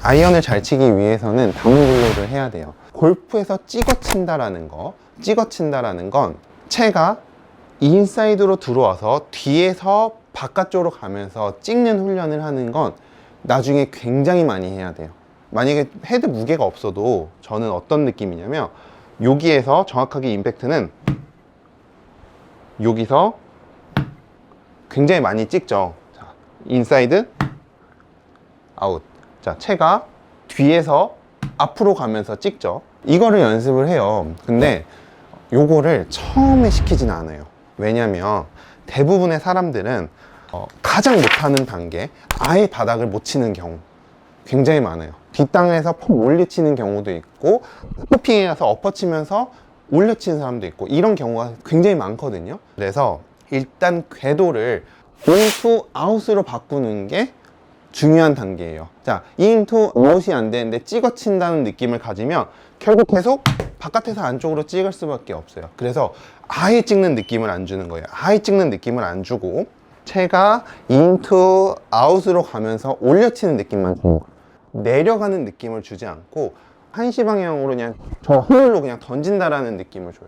아이언을 잘 치기 위해서는 다운블로를 해야 돼요. 골프에서 찍어친다라는 건 채가 인사이드로 들어와서 뒤에서 바깥쪽으로 가면서 찍는 훈련을 하는 건 나중에 굉장히 많이 해야 돼요. 만약에 헤드 무게가 없어도 저는 어떤 느낌이냐면 여기에서 정확하게 임팩트는 여기서 굉장히 많이 찍죠. 자, 인사이드 아웃. 자, 채가 뒤에서 앞으로 가면서 찍죠. 이거를 연습을 해요. 근데 요거를 처음에 시키진 않아요. 왜냐면 대부분의 사람들은 가장 못하는 단계, 아예 바닥을 못 치는 경우 굉장히 많아요. 뒷땅에서 퍽 올려치는 경우도 있고, 스코핑에 가서 엎어치면서 올려치는 사람도 있고, 이런 경우가 굉장히 많거든요. 그래서 일단 궤도를 인투 아웃으로 바꾸는 게 중요한 단계예요. 자, 인투 아웃이 안 되는데 찍어친다는 느낌을 가지면 결국 계속 바깥에서 안쪽으로 찍을 수밖에 없어요. 그래서 아예 찍는 느낌을 안 주는 거예요. 아예 찍는 느낌을 안 주고 채가 인투 아웃으로 가면서 올려치는 느낌만 주는 거예요. 내려가는 느낌을 주지 않고 한시 방향으로 그냥 저 하늘로 그냥 던진다라는 느낌을 줘요.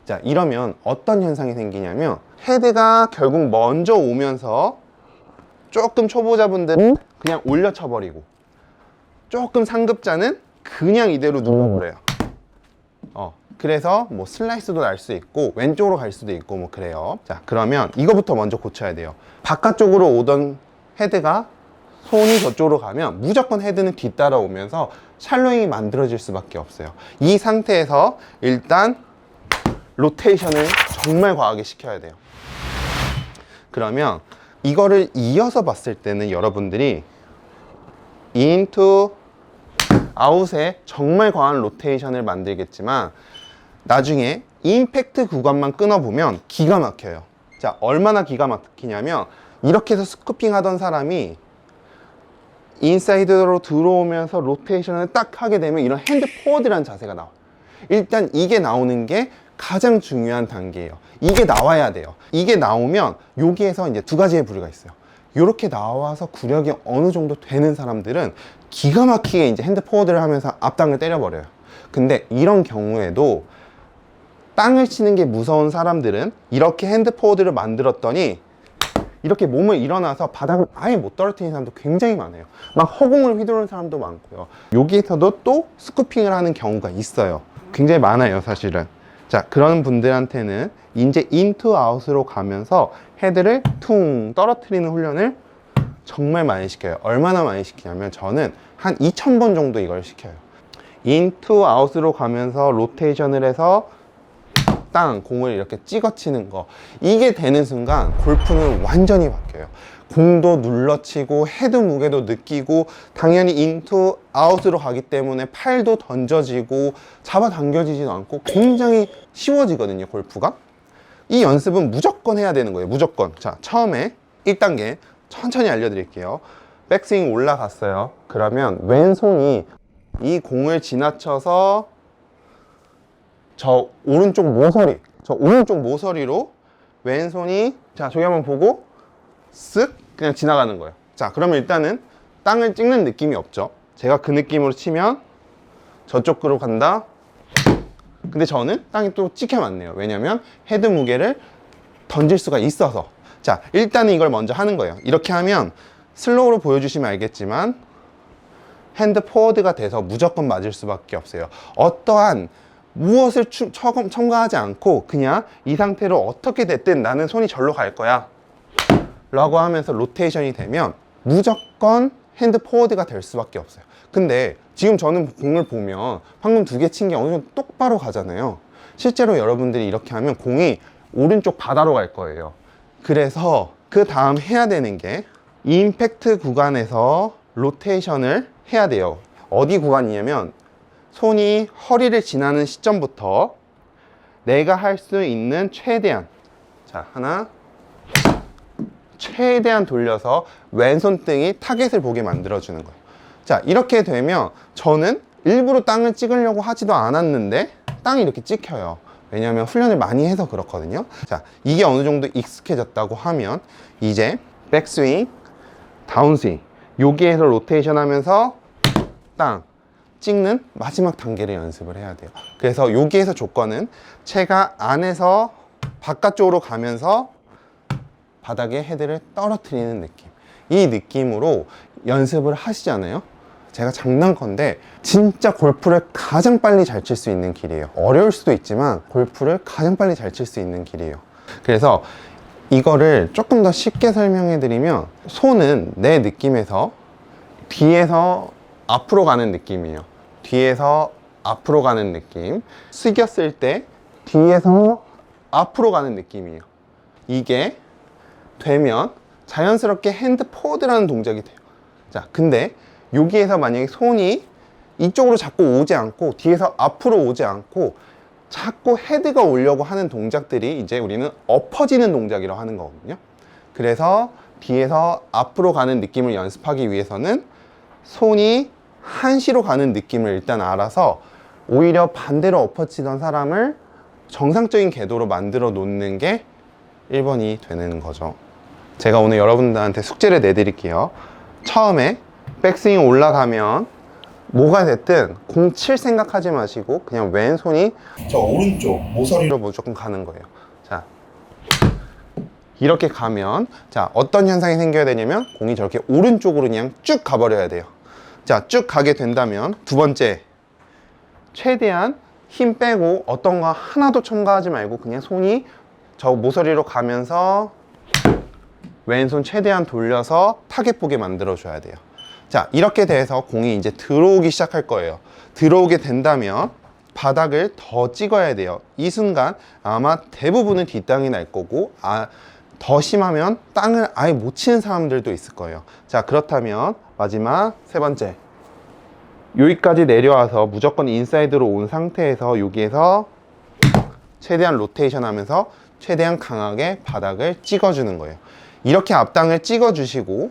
자, 이러면 어떤 현상이 생기냐면 헤드가 결국 먼저 오면서 조금 초보자분들은 그냥 올려쳐버리고 조금 상급자는 그냥 이대로 눌러버려요. 그래서 뭐 슬라이스도 날 수 있고 왼쪽으로 갈 수도 있고 뭐 그래요. 자, 그러면 이거부터 먼저 고쳐야 돼요. 바깥쪽으로 오던 헤드가 손이 저쪽으로 가면 무조건 헤드는 뒤따라오면서 샬로잉이 만들어질 수밖에 없어요. 이 상태에서 일단 로테이션을 정말 과하게 시켜야 돼요. 그러면 이거를 이어서 봤을 때는 여러분들이 인투 아웃에 정말 과한 로테이션을 만들겠지만 나중에 임팩트 구간만 끊어보면 기가 막혀요. 자, 얼마나 기가 막히냐면 이렇게 해서 스쿠핑 하던 사람이 인사이드로 들어오면서 로테이션을 딱 하게 되면 이런 핸드 포워드라는 자세가 나와요. 일단 이게 나오는 게 가장 중요한 단계예요. 이게 나와야 돼요. 이게 나오면 여기에서 이제 두 가지의 부류가 있어요. 이렇게 나와서 구력이 어느 정도 되는 사람들은 기가 막히게 이제 핸드 포워드를 하면서 앞땅을 때려버려요. 근데 이런 경우에도 땅을 치는 게 무서운 사람들은 이렇게 핸드 포워드를 만들었더니 이렇게 몸을 일어나서 바닥을 아예 못 떨어뜨리는 사람도 굉장히 많아요. 막 허공을 휘두르는 사람도 많고요. 여기에서도 또 스쿠핑을 하는 경우가 있어요. 굉장히 많아요, 사실은. 자, 그런 분들한테는 이제 인투 아웃으로 가면서 헤드를 퉁 떨어뜨리는 훈련을 정말 많이 시켜요. 얼마나 많이 시키냐면 저는 한 2000번 정도 이걸 시켜요. 인투 아웃으로 가면서 로테이션을 해서 땅 공을 이렇게 찍어치는 거, 이게 되는 순간 골프는 완전히 바뀌어요. 공도 눌러치고 헤드 무게도 느끼고 당연히 인투 아웃으로 가기 때문에 팔도 던져지고 잡아당겨지지도 않고 굉장히 쉬워지거든요, 골프가. 이 연습은 무조건 해야 되는 거예요, 무조건. 자, 처음에 1단계 천천히 알려드릴게요. 백스윙 올라갔어요. 그러면 왼손이 이 공을 지나쳐서 저 오른쪽 모서리로 왼손이, 자, 저기 한번 보고 쓱 그냥 지나가는 거예요. 자, 그러면 일단은 땅을 찍는 느낌이 없죠. 제가 그 느낌으로 치면 저쪽으로 간다. 근데 저는 땅이 또 찍혀 맞네요. 왜냐면 헤드 무게를 던질 수가 있어서. 자, 일단은 이걸 먼저 하는 거예요. 이렇게 하면 슬로우로 보여주시면 알겠지만 핸드 포워드가 돼서 무조건 맞을 수밖에 없어요. 어떠한 무엇을 첨가하지 않고 그냥 이 상태로 어떻게 됐든 나는 손이 절로 갈 거야 라고 하면서 로테이션이 되면 무조건 핸드 포워드가 될 수밖에 없어요. 근데 지금 저는 공을 보면 방금 두 개 친 게 어느 정도 똑바로 가잖아요. 실제로 여러분들이 이렇게 하면 공이 오른쪽 바다로 갈 거예요. 그래서 그 다음 해야 되는 게 임팩트 구간에서 로테이션을 해야 돼요. 어디 구간이냐면 손이 허리를 지나는 시점부터 내가 할 수 있는 최대한, 자, 하나, 최대한 돌려서 왼손등이 타겟을 보게 만들어주는 거예요. 자, 이렇게 되면 저는 일부러 땅을 찍으려고 하지도 않았는데 땅이 이렇게 찍혀요. 왜냐하면 훈련을 많이 해서 그렇거든요. 자, 이게 어느 정도 익숙해졌다고 하면 이제 백스윙, 다운스윙, 여기에서 로테이션 하면서 땅 찍는 마지막 단계를 연습을 해야 돼요. 그래서 여기에서 조건은 채가 안에서 바깥쪽으로 가면서 바닥에 헤드를 떨어뜨리는 느낌, 이 느낌으로 연습을 하시잖아요. 제가 장난컨대 진짜 골프를 가장 빨리 잘 칠 수 있는 길이에요. 어려울 수도 있지만 골프를 가장 빨리 잘 칠 수 있는 길이에요. 그래서 이거를 조금 더 쉽게 설명해 드리면, 손은 내 느낌에서 뒤에서 앞으로 가는 느낌이에요. 뒤에서 앞으로 가는 느낌, 숙였을 때 뒤에서 앞으로 가는 느낌이에요. 이게 되면 자연스럽게 핸드 포워드라는 동작이 돼요. 자, 근데 여기에서 만약에 손이 이쪽으로 자꾸 오지 않고 뒤에서 앞으로 오지 않고 자꾸 헤드가 오려고 하는 동작들이 이제 우리는 엎어지는 동작이라고 하는 거거든요. 그래서 뒤에서 앞으로 가는 느낌을 연습하기 위해서는 손이 한시로 가는 느낌을 일단 알아서 오히려 반대로 엎어지던 사람을 정상적인 궤도로 만들어 놓는 게 1번이 되는 거죠. 제가 오늘 여러분들한테 숙제를 내드릴게요. 처음에 백스윙 올라가면 뭐가 됐든 공 칠 생각하지 마시고 그냥 왼손이 저 오른쪽 모서리로 무조건 가는 거예요. 자, 이렇게 가면 자, 어떤 현상이 생겨야 되냐면 공이 저렇게 오른쪽으로 그냥 쭉 가버려야 돼요. 자, 쭉 가게 된다면 두 번째, 최대한 힘 빼고 어떤 거 하나도 첨가하지 말고 그냥 손이 저 모서리로 가면서 왼손 최대한 돌려서 타겟 보게 만들어 줘야 돼요. 자, 이렇게 돼서 공이 이제 들어오기 시작할 거예요. 들어오게 된다면 바닥을 더 찍어야 돼요. 이 순간 아마 대부분은 뒷땅이 날 거고, 더 심하면 땅을 아예 못 치는 사람들도 있을 거예요. 자, 그렇다면 마지막 세 번째, 여기까지 내려와서 무조건 인사이드로 온 상태에서 여기에서 최대한 로테이션 하면서 최대한 강하게 바닥을 찍어주는 거예요. 이렇게 앞땅을 찍어주시고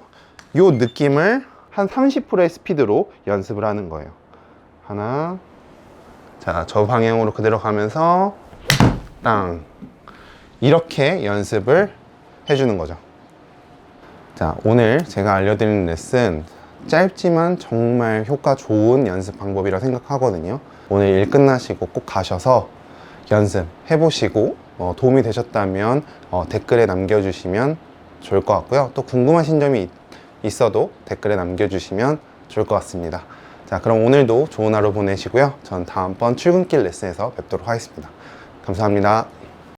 이 느낌을 한 30%의 스피드로 연습을 하는 거예요. 하나, 자, 저 방향으로 그대로 가면서 땅, 이렇게 연습을 해주는 거죠. 자, 오늘 제가 알려드리는 레슨 짧지만 정말 효과 좋은 연습 방법이라 생각하거든요. 오늘 일 끝나시고 꼭 가셔서 연습해 보시고 도움이 되셨다면 댓글에 남겨주시면 좋을 것 같고요. 또 궁금하신 점이 있어도 댓글에 남겨주시면 좋을 것 같습니다. 자, 그럼 오늘도 좋은 하루 보내시고요. 전 다음번 출근길 레슨에서 뵙도록 하겠습니다. 감사합니다.